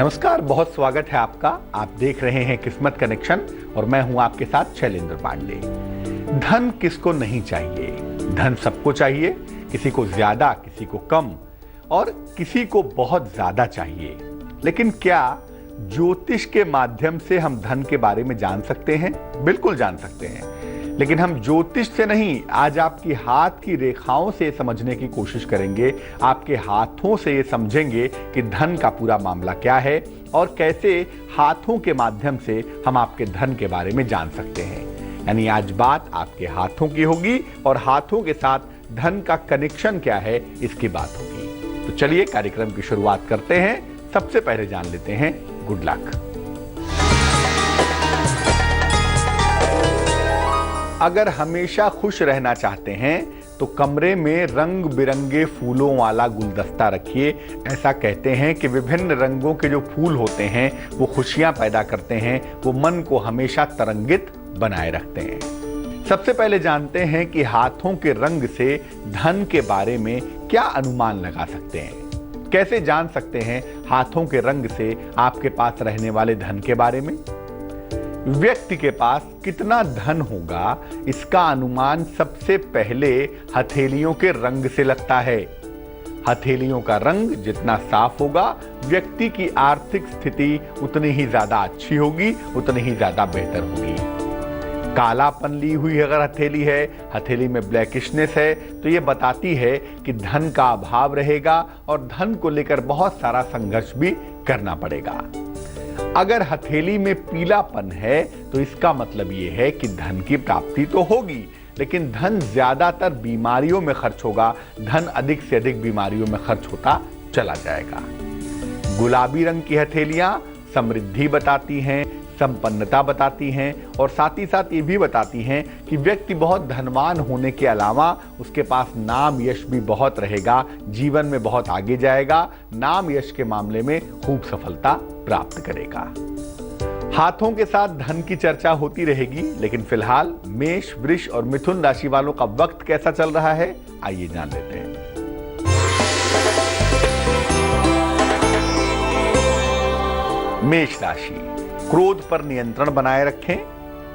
नमस्कार, बहुत स्वागत है आपका। आप देख रहे हैं किस्मत कनेक्शन और मैं हूं आपके साथ शैलेंद्र पांडे। धन किसको नहीं चाहिए? धन सबको चाहिए, किसी को ज्यादा, किसी को कम और किसी को बहुत ज्यादा चाहिए। लेकिन क्या ज्योतिष के माध्यम से हम धन के बारे में जान सकते हैं? बिल्कुल जान सकते हैं, लेकिन हम ज्योतिष से नहीं, आज आपकी हाथ की रेखाओं से समझने की कोशिश करेंगे। आपके हाथों से ये समझेंगे कि धन का पूरा मामला क्या है और कैसे हाथों के माध्यम से हम आपके धन के बारे में जान सकते हैं। यानी आज बात आपके हाथों की होगी और हाथों के साथ धन का कनेक्शन क्या है, इसकी बात होगी। तो चलिए कार्यक्रम की शुरुआत करते हैं। सबसे पहले जान लेते हैं गुड लक। अगर हमेशा खुश रहना चाहते हैं तो कमरे में रंग बिरंगे फूलों वाला गुलदस्ता रखिए। ऐसा कहते हैं कि विभिन्न रंगों के जो फूल होते हैं वो खुशियां पैदा करते हैं, वो मन को हमेशा तरंगित बनाए रखते हैं। सबसे पहले जानते हैं कि हाथों के रंग से धन के बारे में क्या अनुमान लगा सकते हैं। कैसे जान सकते हैं हाथों के रंग से आपके पास रहने वाले धन के बारे में? व्यक्ति के पास कितना धन होगा, इसका अनुमान सबसे पहले हथेलियों के रंग से लगता है। हथेलियों का रंग जितना साफ होगा, व्यक्ति की आर्थिक स्थिति उतनी ही ज्यादा अच्छी होगी, उतनी ही ज्यादा बेहतर होगी। कालापन ली हुई अगर हथेली है, हथेली में ब्लैकिशनेस है, तो ये बताती है कि धन का अभाव रहेगा और धन को लेकर बहुत सारा संघर्ष भी करना पड़ेगा। अगर हथेली में पीलापन है तो इसका मतलब ये है कि धन की प्राप्ति तो होगी, लेकिन धन ज्यादातर बीमारियों में खर्च होगा। धन अधिक से अधिक बीमारियों में खर्च होता चला जाएगा। गुलाबी रंग की हथेलियां समृद्धि बताती हैं, संपन्नता बताती हैं और साथ ही साथ ये भी बताती हैं कि व्यक्ति बहुत धनवान होने के अलावा उसके पास नाम यश भी बहुत रहेगा, जीवन में बहुत आगे जाएगा, नाम यश के मामले में खूब सफलता प्राप्त करेगा। हाथों के साथ धन की चर्चा होती रहेगी, लेकिन फिलहाल मेष, वृष और मिथुन राशि वालों का वक्त कैसा चल रहा है, आइए जान लेते हैं। मेष राशि, क्रोध पर नियंत्रण बनाए रखें।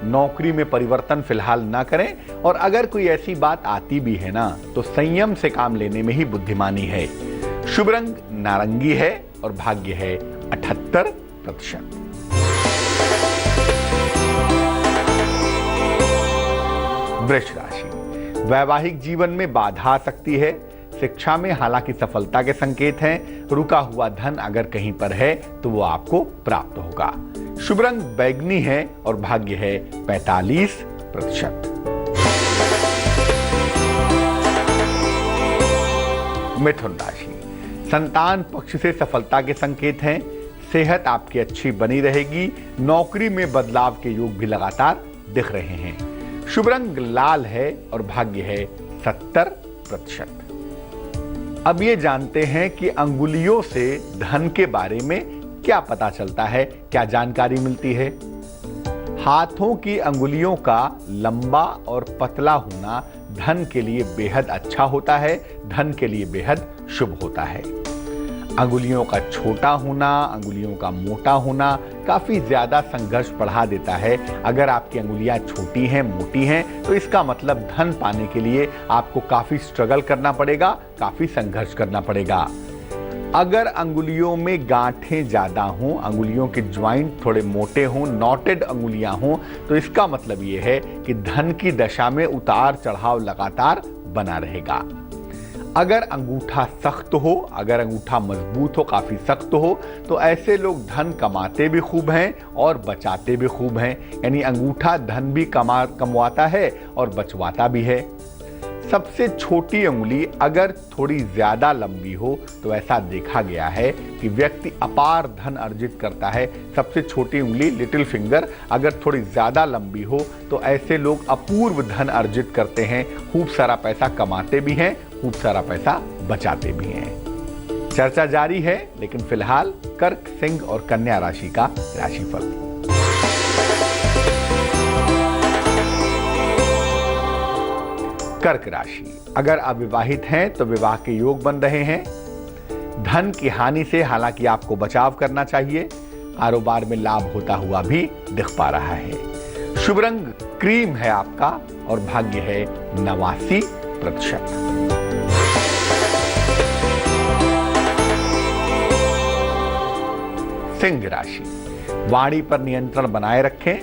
नौकरी में परिवर्तन फिलहाल ना करें और अगर कोई ऐसी बात आती भी है ना, तो संयम से काम लेने में ही बुद्धिमानी है। शुभ रंग नारंगी है और भाग्य है 78%। वृष राशि, वैवाहिक जीवन में बाधा आ सकती है। शिक्षा में हालांकि सफलता के संकेत हैं। रुका हुआ धन अगर कहीं पर है तो वो आपको प्राप्त होगा। शुभ रंग बैगनी है और भाग्य है 45%। मिथुन राशि, संतान पक्ष से सफलता के संकेत हैं। सेहत आपकी अच्छी बनी रहेगी। नौकरी में बदलाव के योग भी लगातार दिख रहे हैं। शुभ रंग लाल है और भाग्य है 70%। अब ये जानते हैं कि अंगुलियों से धन के बारे में क्या पता चलता है, क्या जानकारी मिलती है। हाथों की अंगुलियों का लंबा और पतला होना धन के लिए बेहद अच्छा होता है, धन के लिए बेहद शुभ होता है। अंगुलियों का छोटा होना, अंगुलियों का मोटा होना काफी ज्यादा संघर्ष बढ़ा देता है। अगर आपकी अंगुलियां छोटी हैं, मोटी हैं, तो इसका मतलब धन पाने के लिए आपको काफी स्ट्रगल करना पड़ेगा, काफी संघर्ष करना पड़ेगा। अगर अंगुलियों में गांठें ज्यादा हों, अंगुलियों के ज्वाइंट थोड़े मोटे हों, नॉटेड अंगुलियां हों, तो इसका मतलब यह है कि धन की दशा में उतार चढ़ाव लगातार बना रहेगा। अगर अंगूठा सख्त हो, अगर अंगूठा मजबूत हो, काफी सख्त हो, तो ऐसे लोग धन कमाते भी खूब हैं और बचाते भी खूब हैं। यानी अंगूठा धन भी कमवाता है और बचवाता भी है। सबसे छोटी उंगली अगर थोड़ी ज्यादा लंबी हो तो ऐसा देखा गया है कि व्यक्ति अपार धन अर्जित करता है। सबसे छोटी उंगली लिटिल फिंगर अगर थोड़ी ज्यादा लंबी हो तो ऐसे लोग अपूर्व धन अर्जित करते हैं, खूब सारा पैसा कमाते भी हैं, खूब सारा पैसा बचाते भी हैं। चर्चा जारी है, लेकिन फिलहाल कर्क, सिंह और कन्या राशि का राशिफल। कर्क राशि, अगर अविवाहित हैं तो विवाह के योग बन रहे हैं। धन की हानि से हालांकि आपको बचाव करना चाहिए। कारोबार में लाभ होता हुआ भी दिख पा रहा है। शुभ रंग क्रीम है आपका और भाग्य है 89%। सिंह राशि, वाणी पर नियंत्रण बनाए रखें।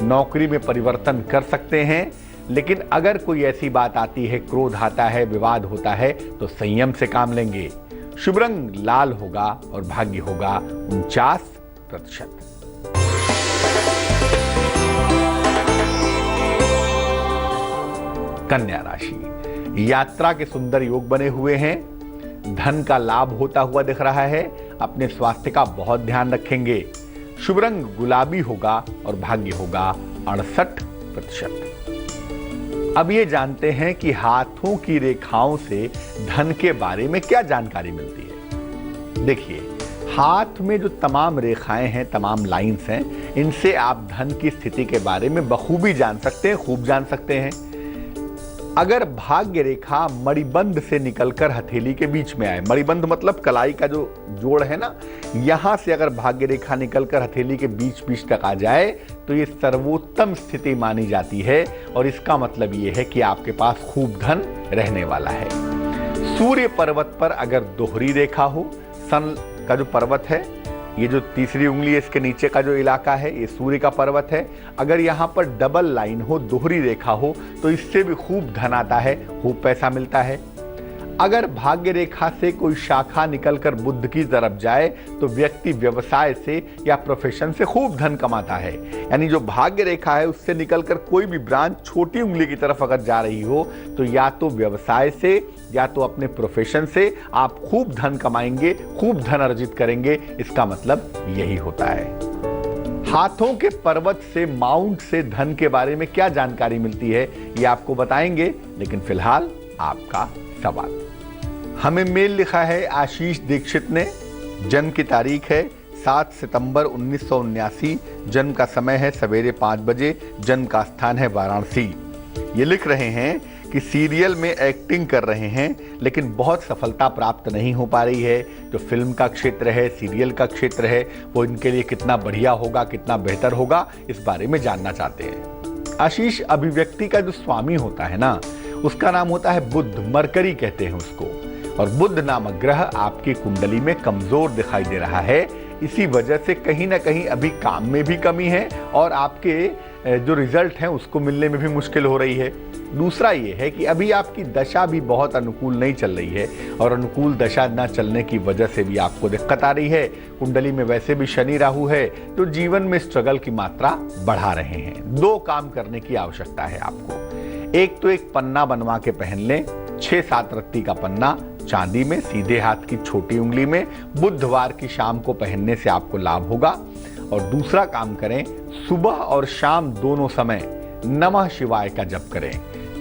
नौकरी में परिवर्तन कर सकते हैं, लेकिन अगर कोई ऐसी बात आती है, क्रोध आता है, विवाद होता है, तो संयम से काम लेंगे। शुभ रंग लाल होगा और भाग्य होगा 49%। कन्या राशि, यात्रा के सुंदर योग बने हुए हैं। धन का लाभ होता हुआ दिख रहा है। अपने स्वास्थ्य का बहुत ध्यान रखेंगे। शुभ रंग गुलाबी होगा और भाग्य होगा 68%। अब ये जानते हैं कि हाथों की रेखाओं से धन के बारे में क्या जानकारी मिलती है। देखिए, हाथ में जो तमाम रेखाएं हैं, तमाम लाइंस हैं, इनसे आप धन की स्थिति के बारे में बखूबी जान सकते हैं, खूब जान सकते हैं। अगर भाग्य रेखा मणिबंध से निकलकर हथेली के बीच में आए, मणिबंध मतलब कलाई का जो जोड़ है ना, यहां से अगर भाग्य रेखा निकलकर हथेली के बीच तक आ जाए तो ये सर्वोत्तम स्थिति मानी जाती है और इसका मतलब ये है कि आपके पास खूब धन रहने वाला है। सूर्य पर्वत पर अगर दोहरी रेखा हो, सन का जो पर्वत है, ये जो तीसरी उंगली है, इसके नीचे का जो इलाका है, ये सूर्य का पर्वत है। अगर यहाँ पर डबल लाइन हो, दोहरी रेखा हो, तो इससे भी खूब धन आता है, खूब पैसा मिलता है। अगर भाग्य रेखा से कोई शाखा निकलकर बुध की तरफ जाए तो व्यक्ति व्यवसाय से या प्रोफेशन से खूब धन कमाता है। यानी जो भाग्य रेखा है उससे निकलकर कोई भी ब्रांच छोटी उंगली की तरफ अगर जा रही हो तो या तो व्यवसाय से या तो अपने प्रोफेशन से आप खूब धन कमाएंगे, खूब धन अर्जित करेंगे। इसका मतलब यही होता है। हाथों के पर्वत से, माउंट से धन के बारे में क्या जानकारी मिलती है ये आपको बताएंगे, लेकिन फिलहाल आपका सवाल। हमें मेल लिखा है आशीष दीक्षित ने। जन्म की तारीख है 7 सितंबर 1979। जन्म का समय है सवेरे 5 बजे। जन्म का स्थान है वाराणसी। ये लिख रहे हैं कि सीरियल में एक्टिंग कर रहे हैं लेकिन बहुत सफलता प्राप्त नहीं हो पा रही है। जो फिल्म का क्षेत्र है, सीरियल का क्षेत्र है, वो इनके लिए कितना बढ़िया होगा, कितना बेहतर होगा, इस बारे में जानना चाहते हैं। आशीष, अभिव्यक्ति का जो स्वामी होता है ना, उसका नाम होता है बुध, मरकरी कहते हैं उसको। और बुध नामक ग्रह आपकी कुंडली में कमजोर दिखाई दे रहा है। इसी वजह से कहीं ना कहीं अभी काम में भी कमी है और आपके जो रिजल्ट हैं उसको मिलने में भी मुश्किल हो रही है। दूसरा ये है कि अभी आपकी दशा भी बहुत अनुकूल नहीं चल रही है और अनुकूल दशा न चलने की वजह से भी आपको दिक्कत आ रही है। कुंडली में वैसे भी शनि राहु है तो जीवन में स्ट्रगल की मात्रा बढ़ा रहे हैं। 2 काम करने की आवश्यकता है आपको। एक तो एक पन्ना बनवा के पहन लें, 6-7 रत्ती का पन्ना, चांदी में, सीधे हाथ की छोटी उंगली में। बुधवार की शाम को पहनने से आपको लाभ होगा। और दूसरा काम करें, सुबह और शाम दोनों समय नमः शिवाय का जप करें।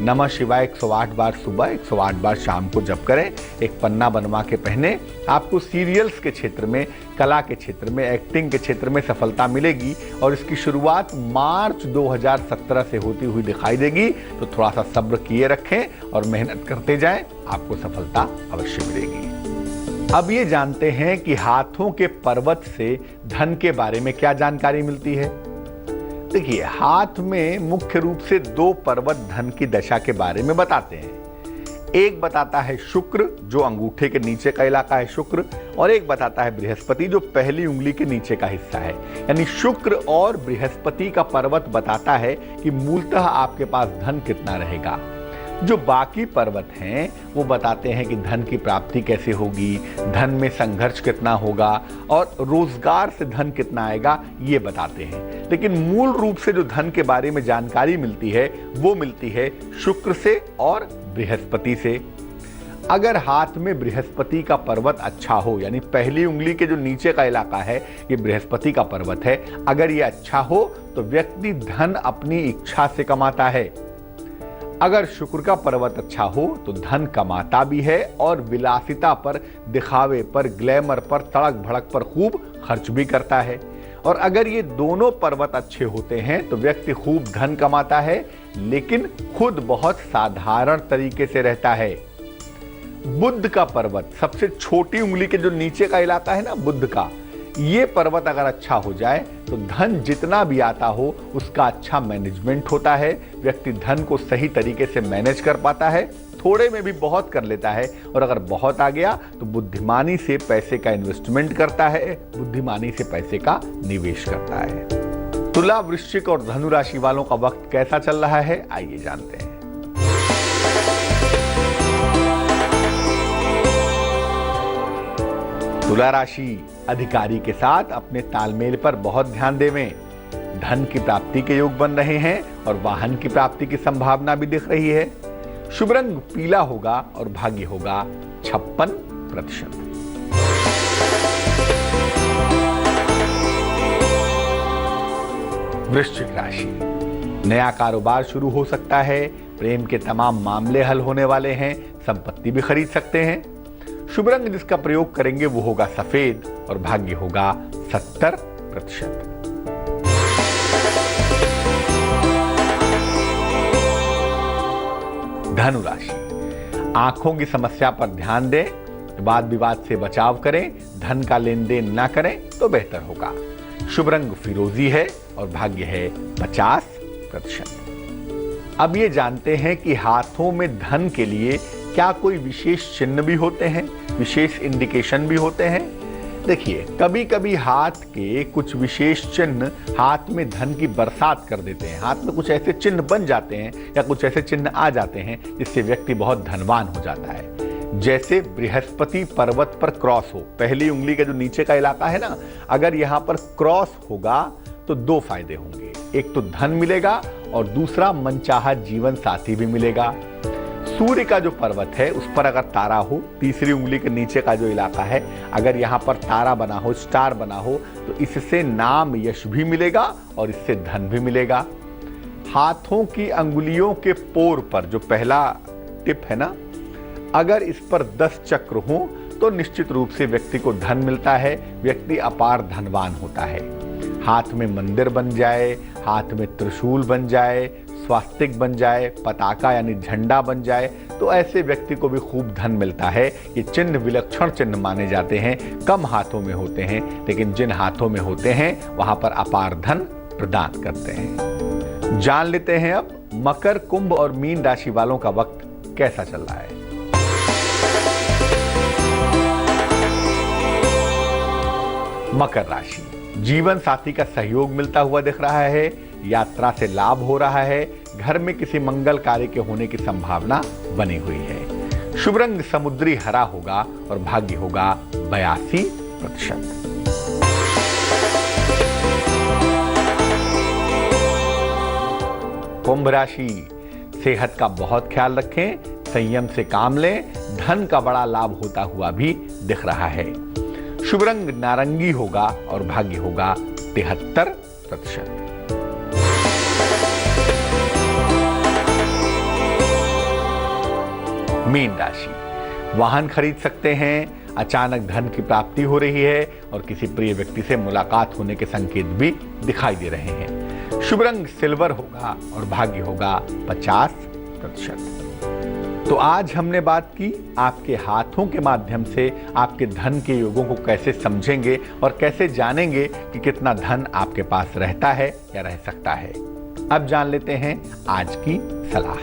नमः शिवाय 108 बार सुबह, 108 बार शाम को जप करें। एक पन्ना बनवा के पहने। आपको सीरियल्स के क्षेत्र में, कला के क्षेत्र में, एक्टिंग के क्षेत्र में सफलता मिलेगी और इसकी शुरुआत मार्च 2017 से होती हुई दिखाई देगी। तो थोड़ा सा सब्र किए रखें और मेहनत करते जाएं, आपको सफलता अवश्य मिलेगी। अब ये जानते हैं कि हाथों के पर्वत से धन के बारे में क्या जानकारी मिलती है। देखिए, हाथ में मुख्य रूप से 2 पर्वत धन की दशा के बारे में बताते हैं। एक बताता है शुक्र, जो अंगूठे के नीचे का इलाका है शुक्र, और एक बताता है बृहस्पति, जो पहली उंगली के नीचे का हिस्सा है। यानी शुक्र और बृहस्पति का पर्वत बताता है कि मूलतः आपके पास धन कितना रहेगा। जो बाकी पर्वत हैं वो बताते हैं कि धन की प्राप्ति कैसे होगी, धन में संघर्ष कितना होगा और रोजगार से धन कितना आएगा, ये बताते हैं। लेकिन मूल रूप से जो धन के बारे में जानकारी मिलती है वो मिलती है शुक्र से और बृहस्पति से। अगर हाथ में बृहस्पति का पर्वत अच्छा हो, यानी पहली उंगली के जो नीचे का इलाका है ये बृहस्पति का पर्वत है, अगर ये अच्छा हो तो व्यक्ति धन अपनी इच्छा से कमाता है। अगर शुक्र का पर्वत अच्छा हो तो धन कमाता भी है और विलासिता पर, दिखावे पर, ग्लैमर पर, तड़क भड़क पर खूब खर्च भी करता है। और अगर ये दोनों पर्वत अच्छे होते हैं तो व्यक्ति खूब धन कमाता है लेकिन खुद बहुत साधारण तरीके से रहता है। बुध का पर्वत, सबसे छोटी उंगली के जो नीचे का इलाका है ना बुध का, ये पर्वत अगर अच्छा हो जाए तो धन जितना भी आता हो उसका अच्छा मैनेजमेंट होता है। व्यक्ति धन को सही तरीके से मैनेज कर पाता है, थोड़े में भी बहुत कर लेता है, और अगर बहुत आ गया तो बुद्धिमानी से पैसे का इन्वेस्टमेंट करता है, बुद्धिमानी से पैसे का निवेश करता है। तुला, वृश्चिक और धनु राशि वालों का वक्त कैसा चल रहा है, आइए जानते हैं। तुला राशि, अधिकारी के साथ अपने तालमेल पर बहुत ध्यान देवें। धन की प्राप्ति के योग बन रहे हैं और वाहन की प्राप्ति की संभावना भी दिख रही है। शुभ रंग पीला होगा और भाग्य होगा 56%। वृश्चिक राशि, नया कारोबार शुरू हो सकता है। प्रेम के तमाम मामले हल होने वाले हैं। संपत्ति भी खरीद सकते हैं। शुभ रंग जिसका प्रयोग करेंगे वो होगा सफेद और भाग्य होगा 70%। धनु राशि, आंखों की समस्या पर ध्यान दें, वाद विवाद से बचाव करें, धन का लेन देन ना करें तो बेहतर होगा। शुभ रंग फिरोजी है और भाग्य है 50%। अब ये जानते हैं कि हाथों में धन के लिए क्या कोई विशेष चिन्ह भी होते हैं, विशेष इंडिकेशन भी होते हैं। देखिए, कभी कभी हाथ के कुछ विशेष चिन्ह हाथ में धन की बरसात कर देते हैं। हाथ में कुछ ऐसे चिन्ह बन जाते हैं या कुछ ऐसे चिन्ह आ जाते हैं जिससे व्यक्ति बहुत धनवान हो जाता है। जैसे बृहस्पति पर्वत पर क्रॉस हो, पहली उंगली का जो नीचे का इलाका है ना, अगर यहाँ पर क्रॉस होगा तो 2 फायदे होंगे। एक तो धन मिलेगा और दूसरा मनचाहा जीवन साथी भी मिलेगा। सूर्य का जो पर्वत है उस पर अगर तारा हो, तीसरी उंगली के नीचे का जो इलाका है, अगर यहाँ पर तारा बना हो, स्टार बना हो, तो इससे नाम यश भी मिलेगा और इससे धन भी मिलेगा। हाथों की अंगुलियों के पोर पर जो पहला टिप है ना, अगर इस पर 10 चक्र हो तो निश्चित रूप से व्यक्ति को धन मिलता है, व्यक्ति अपार धनवान होता है। हाथ में मंदिर बन जाए, हाथ में त्रिशूल बन जाए, स्वास्तिक बन जाए, पताका यानी झंडा बन जाए, तो ऐसे व्यक्ति को भी खूब धन मिलता है। ये चिन्ह विलक्षण चिन्ह माने जाते हैं, कम हाथों में होते हैं, लेकिन जिन हाथों में होते हैं वहां पर अपार धन प्रदान करते हैं। जान लेते हैं अब मकर, कुंभ और मीन राशि वालों का वक्त कैसा चल रहा है। मकर राशि, जीवन साथी का सहयोग मिलता हुआ दिख रहा है, यात्रा से लाभ हो रहा है, घर में किसी मंगल कार्य के होने की संभावना बनी हुई है। शुभ रंग समुद्री हरा होगा और भाग्य होगा 82%। कुंभ राशि, सेहत का बहुत ख्याल रखें, संयम से काम लें, धन का बड़ा लाभ होता हुआ भी दिख रहा है। शुभ रंग नारंगी होगा और भाग्य होगा 73%। मीन राशि, वाहन खरीद सकते हैं, अचानक धन की प्राप्ति हो रही है और किसी प्रिय व्यक्ति से मुलाकात होने के संकेत भी दिखाई दे रहे हैं। शुभ रंग सिल्वर होगा और भाग्य होगा 50%। तो आज हमने बात की आपके हाथों के माध्यम से आपके धन के योगों को कैसे समझेंगे और कैसे जानेंगे कि कितना धन आपके पास रहता है या रह सकता है। अब जान लेते हैं आज की सलाह।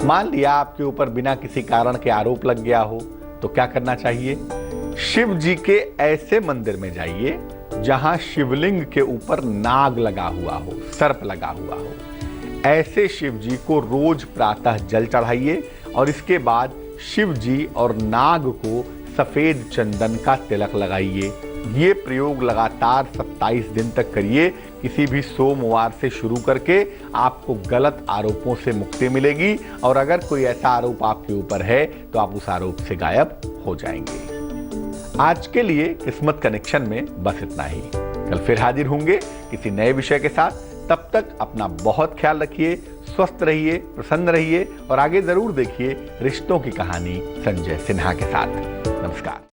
मान लिया आपके ऊपर बिना किसी कारण के आरोप लग गया हो तो क्या करना चाहिए? शिव जी के ऐसे मंदिर में जाइए जहां शिवलिंग के ऊपर नाग लगा हुआ हो, सर्प लगा हुआ हो। ऐसे शिव जी को रोज प्रातः जल चढ़ाइए और इसके बाद शिव जी और नाग को सफेद चंदन का तिलक लगाइए। ये प्रयोग लगातार 27 दिन तक करिए। किसी भी सोमवार से शुरू करके आपको गलत आरोपों से मुक्ति मिलेगी और अगर कोई ऐसा आरोप आपके ऊपर है तो आप उस आरोप से गायब हो जाएंगे। आज के लिए किस्मत कनेक्शन में बस इतना ही। कल फिर हाजिर होंगे किसी नए विषय के साथ। तब तक अपना बहुत ख्याल रखिए, स्वस्थ रहिए, प्रसन्न रहिए और आगे जरूर देखिए रिश्तों की कहानी संजय सिन्हा के साथ। नमस्कार।